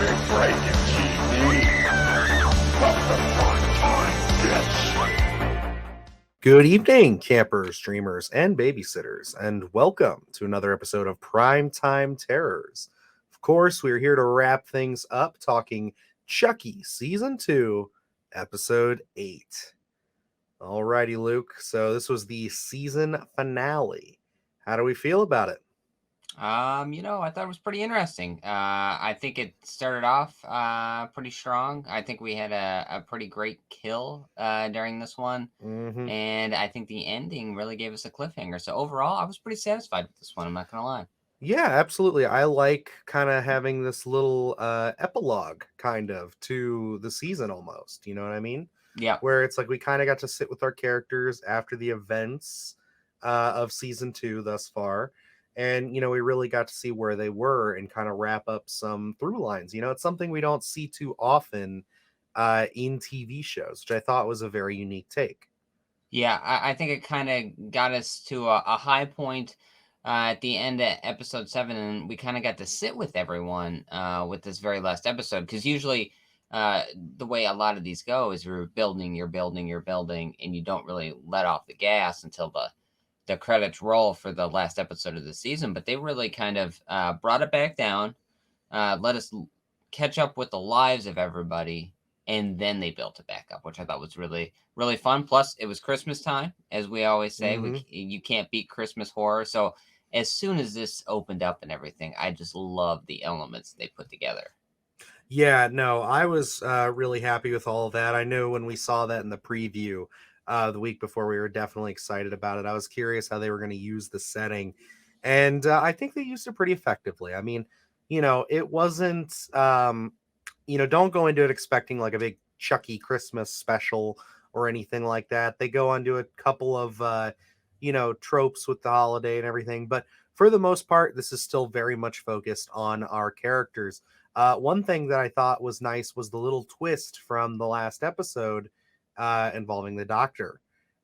big break in TV. But the fun time gets. Good evening, campers, dreamers, and babysitters, and welcome to another episode of Primetime Terrors. Of course, we're here to wrap things up talking Chucky Season 2, Episode 8. Alrighty, Luke. So this was the season finale. How do we feel about it? I thought it was pretty interesting. I think it started off pretty strong. I think we had a pretty great kill during this one. Mm-hmm. And I think the ending really gave us a cliffhanger. So overall, I was pretty satisfied with this one. I'm not going to lie. Yeah, absolutely. I like kind of having this little epilogue kind of to the season almost. You know what I mean? Yeah. Where it's like we kind of got to sit with our characters after the events of season 2 thus far. And, we really got to see where they were and kind of wrap up some through lines. It's something we don't see too often in TV shows, which I thought was a very unique take. Yeah, I think it kind of got us to a high point at the end of episode 7, and we kind of got to sit with everyone with this very last episode, because usually the way a lot of these go is you're building, and you don't really let off the gas until the credits roll for the last episode of the season. But they really kind of brought it back down, let us catch up with the lives of everybody, and then they built it back up, which I thought was really, really fun. Plus, it was Christmas time, as we always say. Mhm. You can't beat Christmas horror. So as soon as this opened up and everything, I just love the elements they put together. Yeah, no, I was really happy with all of that. I know when we saw that in the preview the week before, we were definitely excited about it. I was curious how they were going to use the setting, and I think they used it pretty effectively. I mean, it wasn't, don't go into it expecting like a big Chucky Christmas special or anything like that. They go onto a couple of, tropes with the holiday and everything, but for the most part, this is still very much focused on our characters. One thing that I thought was nice was the little twist from the last episode involving the doctor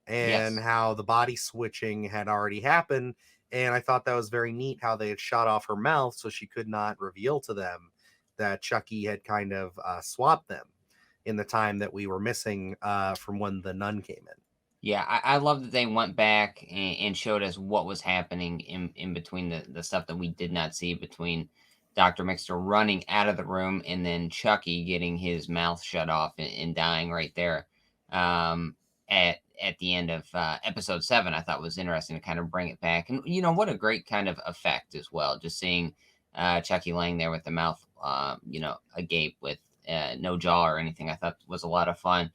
and Yes. how the body switching had already happened. And I thought that was very neat how they had shot off her mouth so she could not reveal to them that Chucky had kind of swapped them in the time that we were missing from when the nun came in. Yeah, I love that they went back and showed us what was happening in between the stuff that we did not see between Dr. Mixter running out of the room and then Chucky getting his mouth shut off and dying right there at the end of episode 7. I thought was interesting to kind of bring it back. And, what a great kind of effect as well. Just seeing Chucky laying there with the mouth, agape with no jaw or anything, I thought was a lot of fun.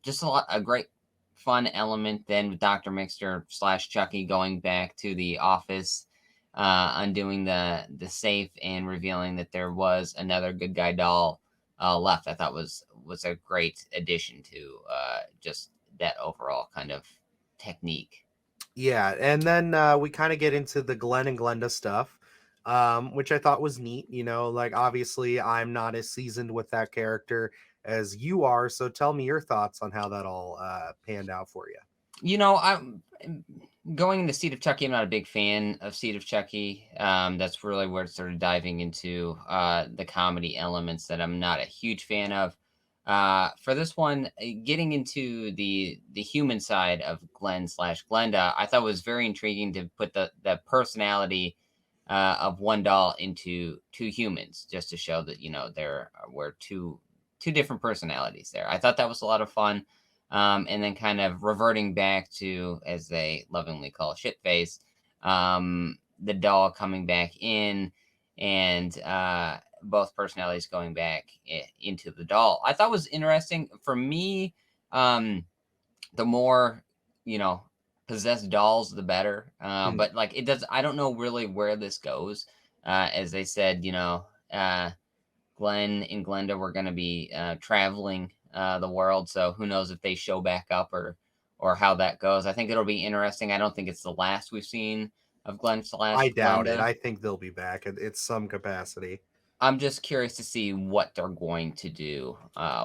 Just a great fun element then with Dr. Mixter / Chucky going back to the office, undoing the safe and revealing that there was another good guy doll left. I thought was a great addition to just that overall kind of technique. Yeah, and then we kind of get into the Glenn and Glenda stuff, which I thought was neat. Like obviously I'm not as seasoned with that character as you are, so tell me your thoughts on how that all panned out for you. I'm going in the Seed of Chucky. I'm not a big fan of Seed of Chucky. That's really where it started diving into the comedy elements that I'm not a huge fan of. For this one, getting into the human side of Glenn / Glenda, I thought was very intriguing to put the personality of one doll into 2 humans, just to show that there were two different personalities there. I thought that was a lot of fun. And then kind of reverting back to, as they lovingly call Shitface, the doll coming back in and both personalities going back into the doll. I thought was interesting. For me, the more, possessed dolls, the better. But like I don't know really where this goes. As they said, Glenn and Glenda were going to be traveling the world, so who knows if they show back up or how that goes. I think it'll be interesting. I don't think it's the last we've seen of Glenn / I doubt it. Glenda. I think they'll be back at some capacity. I'm just curious to see what they're going to do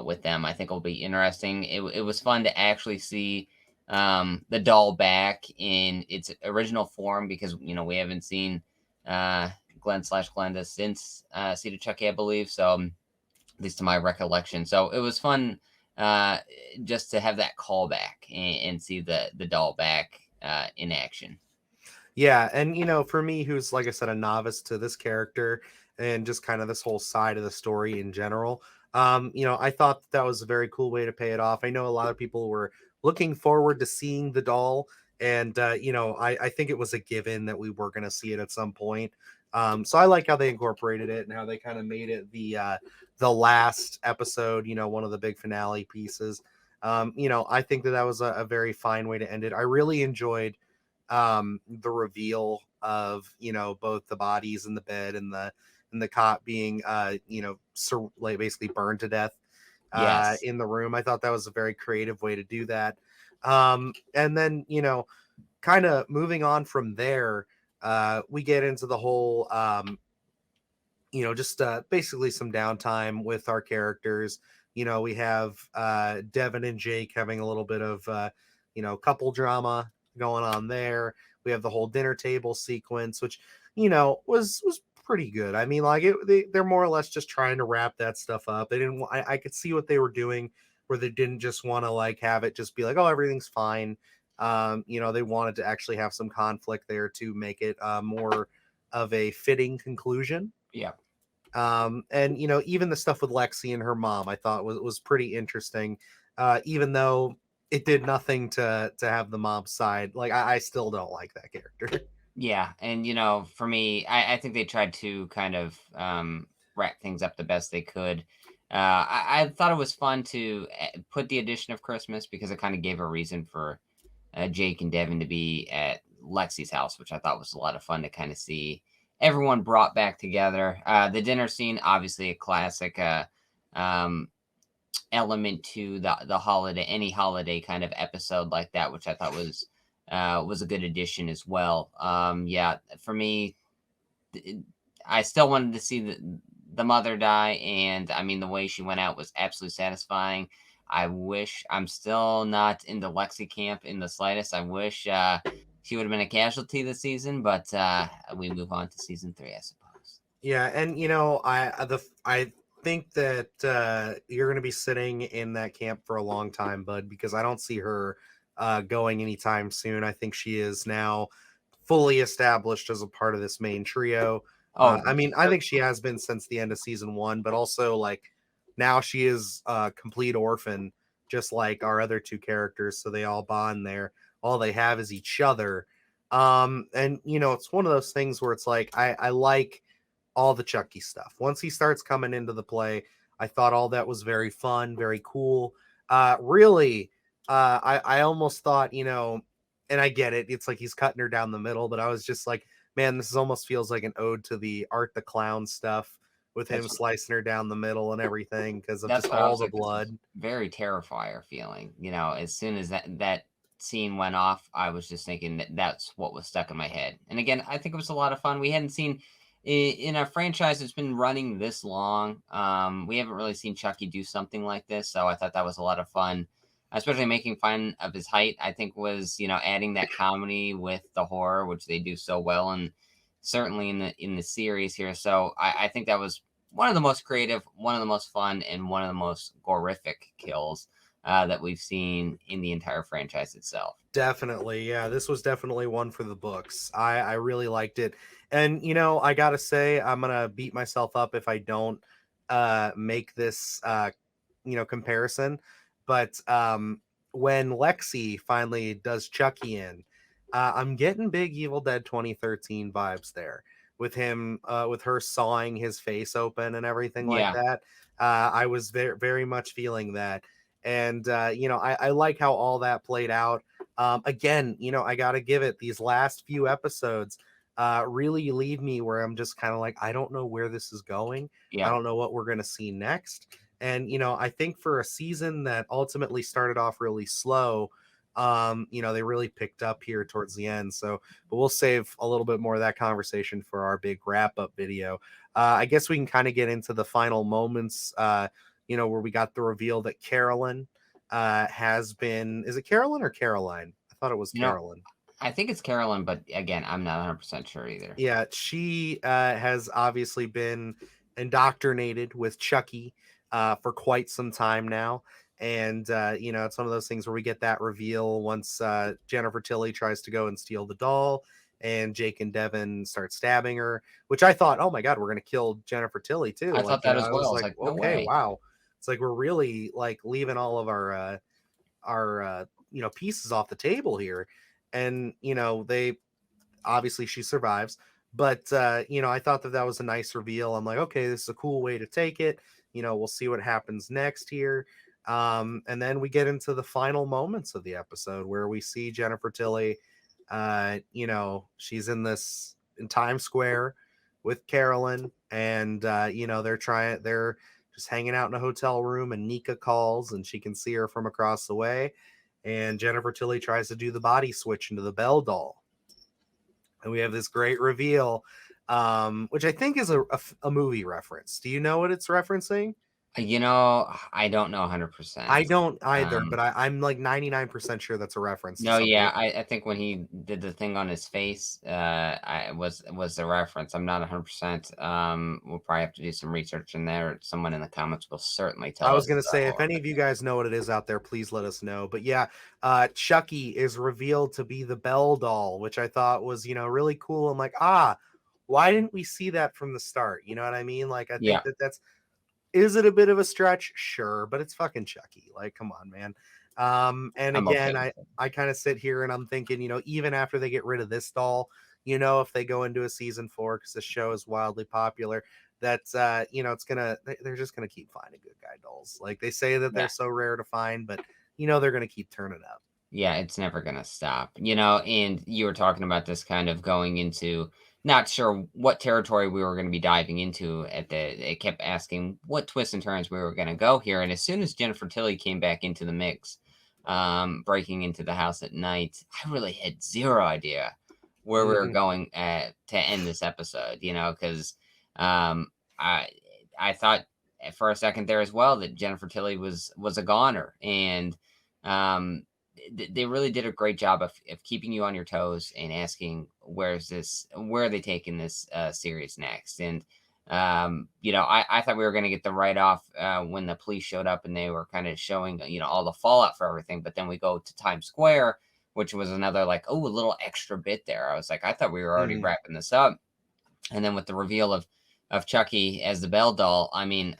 with them. I think it'll be interesting. It was fun to actually see the doll back in its original form, because we haven't seen Glenn/Glenda since Seed of Chucky, I believe. So at least to my recollection. So it was fun just to have that callback and see the doll back in action. Yeah, and for me, who's like I said, a novice to this character and just kind of this whole side of the story in general, I thought that was a very cool way to pay it off. I know a lot of people were looking forward to seeing the doll, and I think it was a given that we were going to see it at some point. So I like how they incorporated it and how they kind of made it the last episode, one of the big finale pieces. I think that was a very fine way to end it. I really enjoyed the reveal of both the bodies in the bed and the cop being like basically burned to death Yes. in the room. I thought that was a very creative way to do that. And then kind of moving on from there, we get into the whole just basically some downtime with our characters. We have Devin and Jake having a little bit of couple drama going on there. We have the whole dinner table sequence, which was pretty good. I mean, like they're more or less just trying to wrap that stuff up. They didn't. I could see what they were doing, where they didn't just want to like have it just be like, oh, everything's fine. They wanted to actually have some conflict there to make it more of a fitting conclusion. Yeah. And even the stuff with Lexi and her mom, I thought was pretty interesting. Even though it did nothing to have the mom's side, like I still don't like that character. Yeah, and for me, I think they tried to kind of wrap things up the best they could. I thought it was fun to put the addition of Christmas because it kind of gave a reason for Jake and Devin to be at Lexi's house, which I thought was a lot of fun to kind of see everyone brought back together. The dinner scene, obviously a classic um, element to the holiday, any holiday kind of episode like that, which I thought was a good addition as well. Yeah, for me, I still wanted to see the mother die, and I mean the way she went out was absolutely satisfying. I wish I'm still not in the Lexi camp in the slightest. I wish she would have been a casualty this season, but we move on to season 3, I suppose. Yeah, and I think that you're going to be sitting in that camp for a long time, bud, because I don't see her going anytime soon. I think she is now fully established as a part of this main trio. Oh, I mean, I think she has been since the end of season 1, but also like now she is a complete orphan, just like our other two characters. So they all bond there. All they have is each other. And it's one of those things where it's like I like all the Chucky stuff. Once he starts coming into the play, I thought all that was very fun, very cool. Really, I almost thought, and I get it. It's like he's cutting her down the middle, but I was just like, man, this almost feels like an ode to the Art the Clown stuff with him That's slicing her down the middle and everything because of that's just what I all was the like. This is blood. very terrifier feeling. As soon as that scene went off, I was just thinking that's what was stuck in my head. And again, I think it was a lot of fun. We hadn't seen in a franchise that's been running this long. We haven't really seen Chucky do something like this, so I thought that was a lot of fun. Especially making fun of his height, I think was adding that comedy with the horror, which they do so well, and certainly in the series here. So I think that was one of the most creative, one of the most fun, and one of the most horrific kills that we've seen in the entire franchise itself. Definitely. Yeah, this was definitely one for the books. I really liked it. And I gotta say, I'm gonna beat myself up if I don't make this comparison. But when Lexi finally does Chucky in, I'm getting big Evil Dead 2013 vibes there with him with her sawing his face open and everything like Yeah, that. I was very very much feeling that. And I like how all that played out. Again, I got to give it these last few episodes really leave me where I'm just kind of like, I don't know where this is going. I yeah, don't know what we're going to see next. And, I think for a season that ultimately started off really slow, they really picked up here towards the end. So, but we'll save a little bit more of that conversation for our big wrap up video. I guess we can kind of get into the final moments, where we got the reveal that Carolyn has been, is it Carolyn or Caroline? I thought it was you know, Carolyn. I think it's Carolyn, but again, I'm not 100% sure either. Yeah, she has obviously been indoctrinated with Chucky for quite some time now. And, it's one of those things where we get that reveal once Jennifer Tilly tries to go and steal the doll and Jake and Devin start stabbing her, which I thought, oh my God, we're going to kill Jennifer Tilly too. I Like, thought that as I well. I was was like, like, no okay, way. wow. It's like we're really like leaving all of our pieces off the table here. And, they obviously she survives, but I thought that was a nice reveal. I'm like, okay, this is a cool way to take it. We'll see what happens next here. And then we get into the final moments of the episode where we see Jennifer Tilly. She's in Times Square with Carolyn, and they're just hanging out in a hotel room, and Nika calls and she can see her from across the way, and Jennifer Tilly tries to do the body switch into the Belle doll, and we have this great reveal, which I think is a movie reference. Do you know what it's referencing? I don't know 100%. I don't either, Um, but I'm like 99% sure that's a reference to no, yeah, something. I think when he did the thing on his face, I was the reference. I'm not 100%. We'll probably have to do some research in there. Someone in the comments will certainly I tell was us gonna say, if more. any of you guys know what it is out there, please let us know. But yeah, Chucky is revealed to be the Belle doll, which I thought was, really cool. I'm like, why didn't we see that from the start? You know what I mean? Like, I think Yeah, that's is it a bit of a stretch? Sure, but it's fucking Chucky. Like, come on, man. And I'm okay again, with I it. I kind of sit here and I'm thinking, even after they get rid of this doll, if they go into a season 4, because the show is wildly popular, that's they're just gonna keep finding good guy dolls. Like they say that they're Yeah. so rare to find, but they're gonna keep turning up. Yeah, it's never gonna stop. And you were talking about this kind of going into not sure what territory we were gonna be diving into it kept asking what twists and turns we were gonna go here. And as soon as Jennifer Tilly came back into the mix, breaking into the house at night, I really had zero idea where we were Mhm. going to end this episode, because um I I thought for a second there as well that Jennifer Tilly was a goner. And um they really did a great job of keeping you on your toes and asking where are they taking this series next. And I thought we were going to get the write-off when the police showed up and they were kind of showing all the fallout for everything, but then we go to Times Square, which was another like, oh, a little extra bit there. I was like, I thought we were already Mhm. wrapping this up. And then with the reveal of Chucky as the Belle doll, I mean,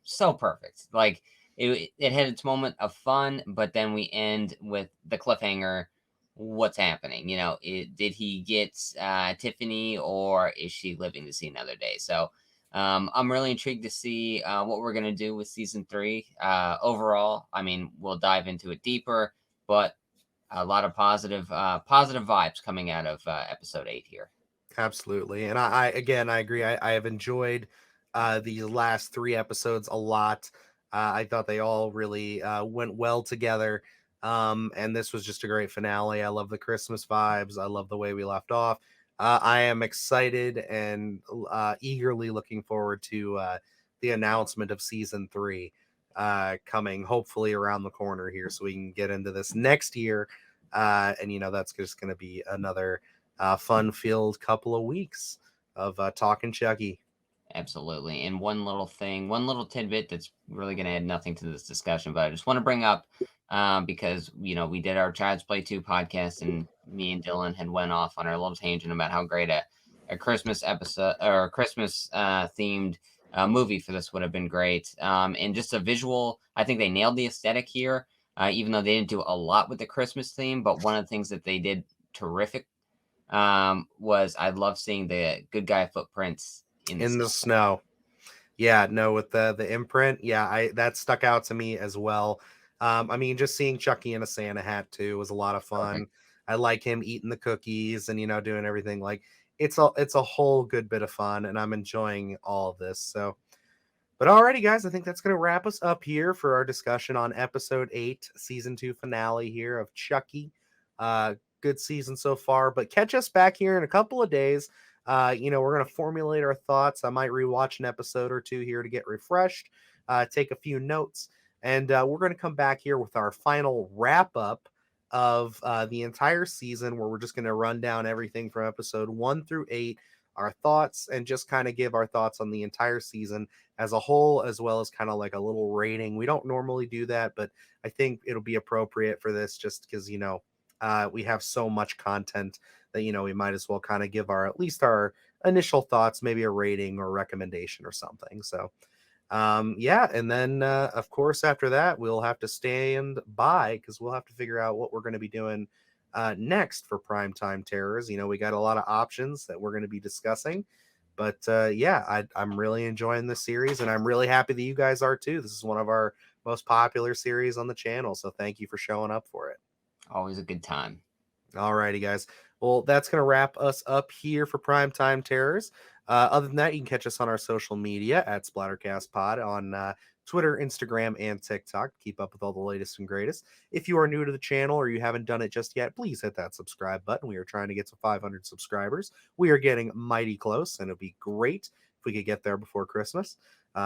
so perfect. Like it had its moment of fun, but then we end with the cliffhanger. What's happening? Did he get Tiffany, or is she living to see another day? So I'm really intrigued to see what we're gonna do with season 3. Overall, I mean, we'll dive into it deeper, but a lot of positive vibes coming out of episode 8 here. Absolutely. And I again, I agree. I have enjoyed the last 3 episodes a lot. I thought they all really went well together. And this was just a great finale. I love the Christmas vibes. I love the way we left off. I am excited and eagerly looking forward to the announcement of season 3 coming hopefully around the corner here so we can get into this next year. And, that's just going to be another fun-filled couple of weeks of talking Chucky. Absolutely. And one little tidbit that's really going to add nothing to this discussion, but I just want to bring up because we did our Child's Play 2 podcast, and me and Dylan had went off on our little tangent about how great a Christmas episode or a Christmas themed movie for this would have been great. And just a visual, I think they nailed the aesthetic here, even though they didn't do a lot with the Christmas theme. But one of the things that they did terrific was I love seeing the good guy footprints in the In the snow. snow. Yeah, no, with the imprint, yeah, I that stuck out to me as well. I mean, just seeing Chucky in a Santa hat too was a lot of fun. Perfect. I like him eating the cookies and doing everything. Like it's a whole good bit of fun, and I'm enjoying all of this. So, but alrighty, guys, I think that's gonna wrap us up here for our discussion on episode 8, season 2 finale here of Chucky. Good season so far, but catch us back here in a couple of days. We're gonna formulate our thoughts. I might rewatch an episode or two here to get refreshed, take a few notes, and we're gonna come back here with our final wrap up of the entire season, where we're just going to run down everything from episode 1 through 8, our thoughts, and just kind of give our thoughts on the entire season as a whole, as well as kind of like a little rating. We don't normally do that, but I think it'll be appropriate for this just because, we have so much content that, we might as well kind of give at least our initial thoughts, maybe a rating or recommendation or something. So, yeah, and then of course after that we'll have to stand by because we'll have to figure out what we're going to be doing next for Primetime Terrors. We got a lot of options that we're going to be discussing, but yeah, I'm really enjoying this series, and I'm really happy that you guys are too. This is one of our most popular series on the channel, so thank you for showing up for it. Always a good time. Alrighty, guys. Well, that's going to wrap us up here for Primetime Terrors. Other than that, you can catch us on our social media at SplattercastPod on Twitter, Instagram, and TikTok. Keep up with all the latest and greatest. If you are new to the channel or you haven't done it just yet, please hit that subscribe button. We are trying to get to 500 subscribers. We are getting mighty close, and it'd be great if we could get there before Christmas.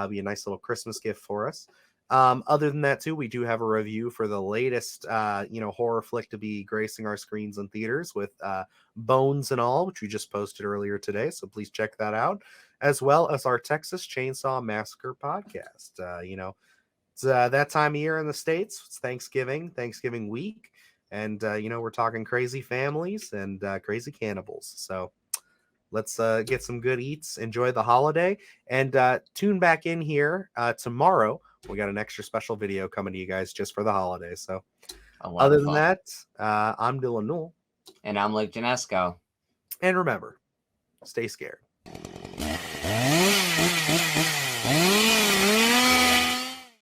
Be a nice little Christmas gift for us. Other than that, too, we do have a review for the latest, horror flick to be gracing our screens in theaters with Bones and All, which we just posted earlier today. So please check that out, as well as our Texas Chainsaw Massacre podcast. It's that time of year in the States. It's Thanksgiving week. And, we're talking crazy families and crazy cannibals. So let's get some good eats, enjoy the holiday, and tune back in here tomorrow. We got an extra special video coming to you guys just for the holidays. So other than that, I'm Dylan Newell. And I'm Luke Janesco. And remember, stay scared.